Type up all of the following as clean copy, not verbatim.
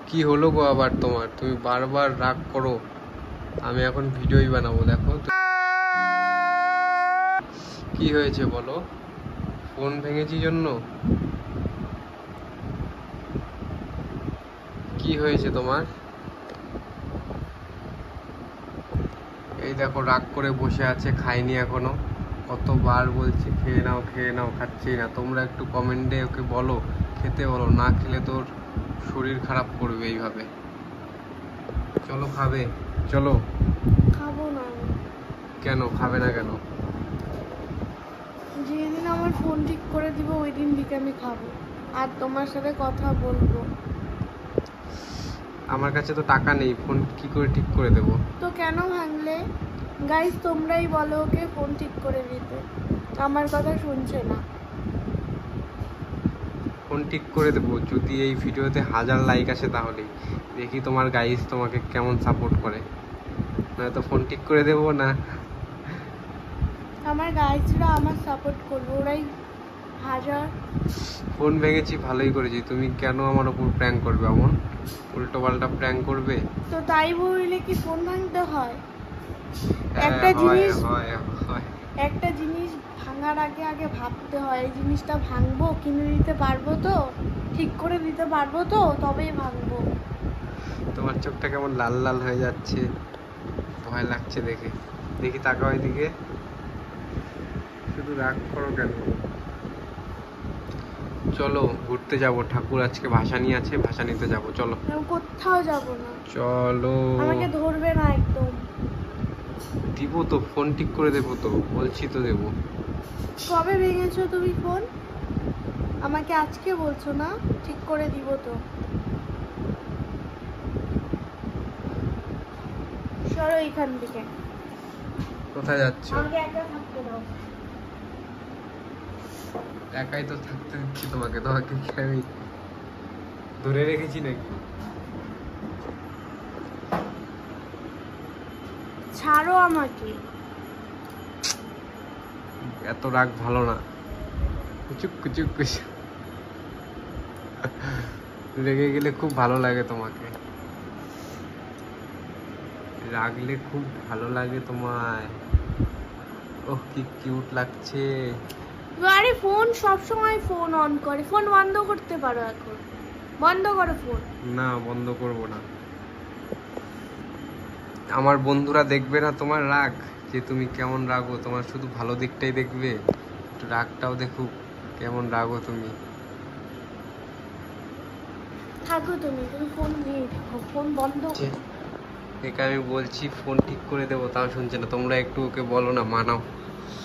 কি হলো গো আবার তোমার? তুমি বারবার রাগ করো। আমি এখন ভিডিওই বানাবো, দেখো কি হয়েছে বলো। ফোন ভেঙেছি জন্য? কি হয়েছে তোমার? এই দেখো রাগ করে বসে আছে, খাইনি এখনো। কতবার বলছি খেয়ে নাও খেয়ে নাও, খাচ্ছি না। তোমরা একটু কমেন্টে ওকে বলো খেতে বলো, না খেলে তোর শরীর খারাপ করবে এইভাবে। চলো খাবে, চলো। খাবো না। কেন খাবে না কেন? যেদিন আমার ফোন ঠিক করে দিব ওই দিন থেকে আমি খাবো আর তোমার সাথে কথা বলবো। আমার কাছে তো টাকা নেই, ফোন কি করে ঠিক করে দেব? তো কেন ভাঙলে? গাইস তোমরাই বলো ওকে ফোন ঠিক করে দিতে, আমার কথা শুনছে না। ফোন ঠিক করে দেবো যদি এই ভিডিওতে 1000 লাইক আসে, তাহলেই দেখি তোমার গাইস তোমাকে কেমন সাপোর্ট করে। না তো ফোন ঠিক করে দেবো না। আমার গাইসরা আমার সাপোর্ট করবে, ওরাই 1000। ফোন ভেঙেছি ভালোই করেছি, তুমি কেন আমার উপর প্র্যাঙ্ক করবে? এমন উল্টো পাল্টা প্র্যাঙ্ক করবে? তো তাই বললে কি ফোন ভাঙতে হয়? হ্যাঁ, একটা জিনিস ভাঙার আগে আগে ভাবতে হয় এই জিনিসটা ভাঙবো, কিনে দিতে পারবো তো, ঠিক করে দিতে পারবো তো, তবেই ভাঙবো। তোমার চোখটা কেমন লাল লাল হয়ে যাচ্ছে, ভয় লাগছে দেখে। দেখি তাকাও এদিকে, শুধু রাগ করো কেন? চলো ঘুরতে যাব, ঠাকুর আজকে ভাসানি আছে, ভাসানিতে যাব, চলো। আমি কোথাও যাবো না। চলো। আমাকে ধরবে না একদম। দিব তো, ফোন ঠিক করে দেবো তো, বলছি তো দেবো। কবে ভেঙেছো তুমি ফোন? আমাকে আজকে বলছো না? ঠিক করে দিব তো। সরো এইখান থেকে। কোথায় যাচ্ছ? আমাকে একা থাকতে দাও। একাই তো থাকতে দিচ্ছি তোমাকে, তোমাকে কি আমি ধরে রেখেছি নাকি? ছাড়ো আমাকে। এত রাগ ভালো না, কুচুক কুচুক কুচুক। রেগে গেলে খুব ভালো লাগে তোমাকে, রাগলে খুব ভালো লাগে তোমায়। ওহ কি কিউট লাগছে। আরে ফোন সব সময় ফোন অন করে, ফোন বন্ধ করতে পারো এখন। বন্ধ করো ফোন। না বন্ধ করব না। আমার বন্ধুরা দেখবে না তোমার রাগ, যে তুমি কেমন রাগো? তোমার শুধু ভালো দিকটাই দেখবে, একটু রাগটাও দেখুক কেমন রাগো তুমি। থাকো তুমি ফোন দিয়ে দেখো, ফোন বন্ধ। একে আমি বলছি ফোন ঠিক করে দেবো, তাও শুনছে না। তোমরা একটু ওকে বলো না, মানাও,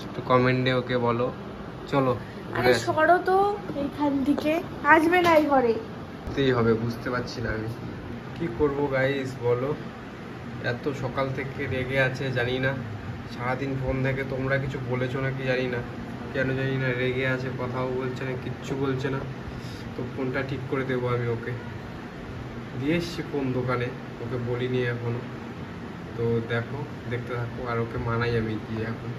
একটু কমেন্টে ওকে বলো। চলো আরে সরো তো এইখান থেকে, আসবে না এই ঘরে। ঘুরতেই হবে, বুঝতে পারছি না আমি কি করব গাইস বলো। এত সকাল থেকে রেগে আছে জানি না, সারাদিন ফোন দেখে। তোমরা কিছু বলেছো নাকি জানি না, কেন জানি না রেগে আছে, কথাও বলছে না, কিচ্ছু বলছে না। তো ফোনটা ঠিক করে দেবো আমি ওকে। দিয়ে এসছি ফোন দোকানে, ওকে বলিনি এখনো। তো দেখো, দেখতে থাকো, আর ওকে মানাই আমি গিয়ে এখন।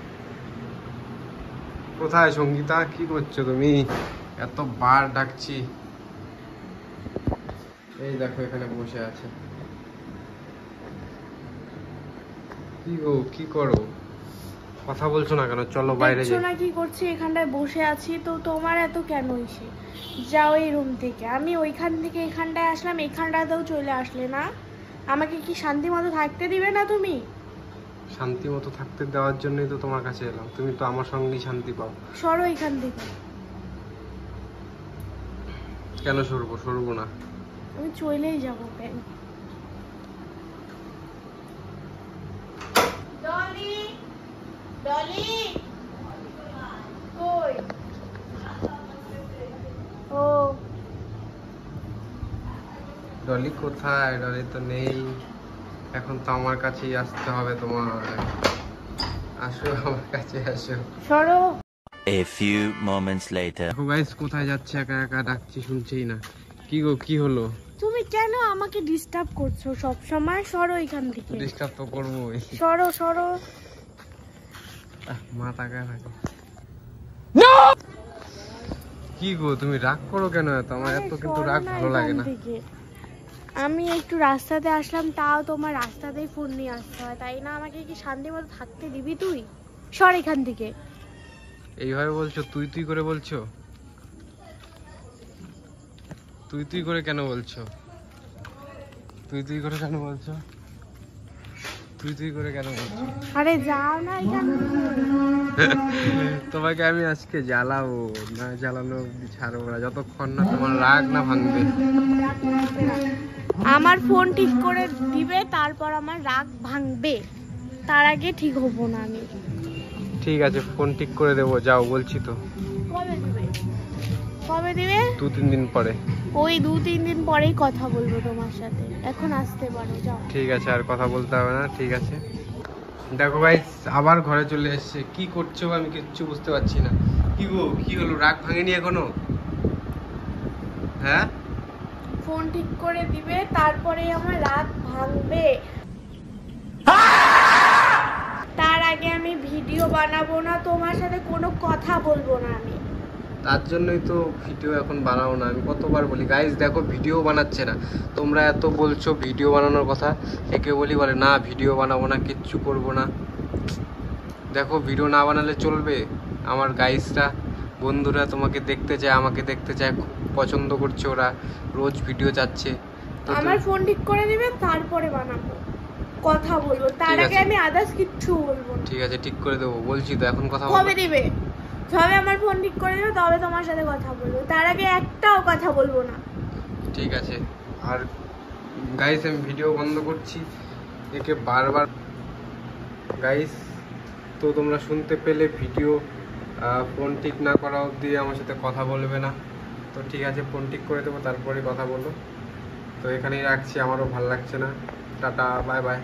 কোথায় সঙ্গীতা, কি করছো তুমি? এত বার ডাকছি। এই দেখো এখানে বসে আছে। কি গো, কি করো? কথা বলছো না কেন? চলো বাইরে দেখছো যাই। না কি করছি, এখানটায় বসে আছি তো। তোমার এত কেন ইসে? যাও এই রুম থেকে। আমি ওইখান থেকে এখানটায় আসলাম, এখানটাতেও চলে আসলে না। আমাকে কি শান্তি মতো থাকতে দিবে না তুমি? শান্তি মতো থাকতে দেওয়ার জন্যই তো তোমার কাছে এলাম, তুমি তো আমার সঙ্গেই শান্তি পাও। সরো এখান থেকে। কেন সরবো? সরবো না। আমি চলেই যাবো কেন? ডলি, ডলি কই? ও ডলি কোথায়? ডলি তো নেই। এখন তো আমার কাছেই আসতে হবে তোমার। আসো আমার কাছে আসো। সরো। A few moments later. দেখো গাইস কোথায় যাচ্ছে, একা একা ডাকছি, শুনছেই না। কি গো, কি হলো? তুমি কেন আমাকে ডিস্টার্ব করছো সব সময়? সরো এখান থেকে। ডিস্টার্ব তো করবোই। সরো সরো। মা তাকায় থাকে। কি গো তুমি রাগ করো কেন এত? আমার এত কিন্তু রাগ ভালো লাগে না। আমি একটু রাস্তাতে আসলাম, তাও তোমার রাস্তাতেই ফোন নিয়ে আসতে হয়, তাই না? আমাকে কি শান্তি মতো থাকতে দিবি তুই? সর এখান থেকে। এইভাবে বলছো? তুই তুই করে বলছো? তুই তুই করে কেন বলছো? তুই তুই করে কেন বলছো? তুই তুই করে কেন বলছো? আরে যাও না এখান থেকে। তোমাকে আমি আজকে জ্বালাবো, না জ্বালানো অব্দি ছাড়বো না, যতক্ষণ না তোমার রাগ না ভাঙবে। আমার ফোন ঠিক করে দিবে, তারপর আমার রাগ ভাঙবে, তার আগে ঠিক হবো না আমি। ঠিক আছে, ফোন ঠিক করে দেবো, যাও বলছি তো। কবে দিবে? কবে দিবে? 2-3 দিন পরে। ওই 2-3 দিন পরেই কথা বলবো তোমার সাথে, এখন আসতে পারো, যাও। ঠিক আছে, আর কথা বলতে হবে না, ঠিক আছে। দেখো ভাই, আবার ঘরে চলে এসছে। কি করছো আমি কিচ্ছু বুঝতে পারছি না। কি গো, কি হলো? রাগ ভাঙেনি এখনো? হ্যাঁ, ফোন ঠিক করে দিবে, তারপরেই আমার রাগ ভাঙবে। তার আগে আমি ভিডিও বানাবো না, তোমার সাথে কোনো কথা বলবো না আমি। তার জন্যই তো ভিডিও এখন বানাও না। আমি কতবার বলি গাইস, দেখো ভিডিও বানাচ্ছে না। তোমরা এত বলছো ভিডিও বানানোর কথা, একে বলি বলে না ভিডিও বানাবো না, কিচ্ছু করবো না। দেখো ভিডিও না বানালে চলবে? আমার গাইসরা, বন্ধুরা তোমাকে দেখতে চায়, আমাকে দেখতে চায়, খুব পছন্দ করছে ওরা, রোজ ভিডিও চাচ্ছে। তো আমার ফোন ঠিক করে দিবে, তারপরে বানাবো, কথা বলবো, তার ঠিক আগে আছে। আমি আদার্স কিচ্ছু বলবো না। ঠিক আছে, ঠিক করে দেবো, বলছি তো, এখন কথা কবে বলবো। দিবে? তবে আমার ফোন ঠিক করে দিবে, তবে তোমার সাথে কথা বলবো, তার আগে একটাও কথা বলবো না। ঠিক আছে। আর গাইস, আমি ভিডিও বন্ধ করছি, একে বারবার। গাইস, তো তোমরা শুনতে পেলে, ভিডিও ফোন ঠিক না করা অবধি আমার সাথে কথা বলবে না। তো ঠিক আছে, ফোন ঠিক করে দেবো, তারপরে কথা বলো। তো এখানেই রাখছি, আমারও ভালো লাগছে না। Tata, bye bye.